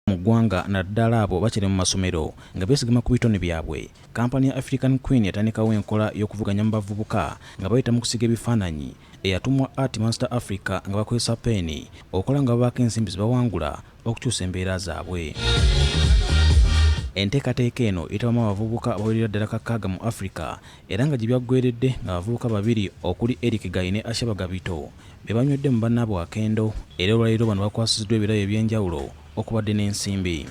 mu ggwanga naddala abo bakiri mu masomero nga beesigama ku bitone byabwe. Kampani ya African Queen yatandikawo enkola y'okuvuganya mu bavubuka nga bayita mu kusiga ebifaananyi eyatumwa Art Master Africa nga bakozesa peeni okola nga babaako ensimbi zibawangula okukyusa embeera zaabwe. Enteekateeka eno etabamu abavubuka abawerera ddala kakaaga mu Africa era nga gye byaggweredde nga abavubuka babiri okuli Eric Gayi ne Asha Bagabito be banywedde mu bannaabwe akendo era olwaleero bano bakwasiddwa ebirabo eby'enjawulo okubadde n'ensimbi.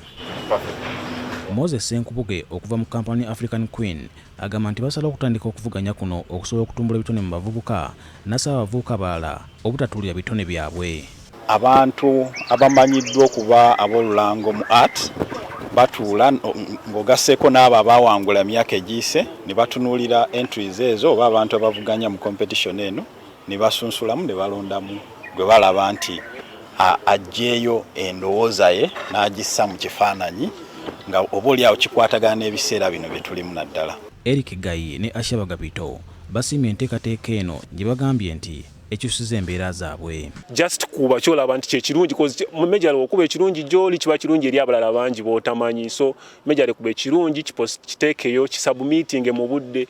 Moses Senkubuge okuva mu kampani African Queen agamba nti basala okutandika okuvuganya kuno okusobola okutumbula ebitone mu bavubuka nasaba abavubuka abalala obutatuulira bitone byabwe. Abantu abamanyiddwa okuba ab'olulango mu art batuula ng'ogasseeko n'abo abawangula emyaka egiyise ne batunuulira entries ezo oba abantu abavuganya mu competition eno ne basunsulamu ne balondamu gwe balaba nti ajjeeyo endowooza ye n'agissa mu kifaananyi nga oboolyawo kikwatagana n'ebiseera bino bye tulimu naddala. Eric Gayi ne Asha Bagabito basiimye enteekateeka eno gye bagambye nti ekyusiza embeera zaabwe. Just kuba kyolaba nti kyekirungi mu mejale okuba ekirungi gy'oli kiba kirungi eri abalala bangi b'otamanyi, so mejale kuba ekirungi kiteekeyo kisubmitinge mu budde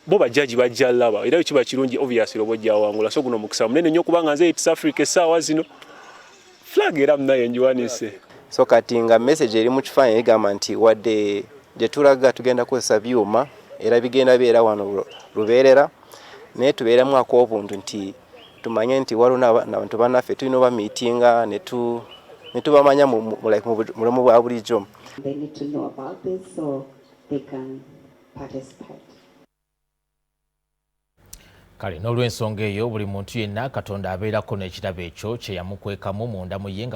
bo bajaji bajja laba era kiba kirungi obviously obojja wangula. So guno mukisa munene nnyo kubanga nze East Africa essaawa zino flag era munaye njiwanise. So kati nga message eri mu kifaananyi egamba nti wadde gye tulaga tugenda kukozesa byuma era bigenda beera wano lubeerera naye tubeeremu ak'obuntu nti tumanye nti waliwo n'abantu bannaffe tulina oba miitinga ne tubamanya mu mulimu bwa bulijjo. Kale n'olw'ensonga eyo buli muntu yenna Katonda abeerako n'ekirabo ekyo kye yamukwekamu munda mu ye nga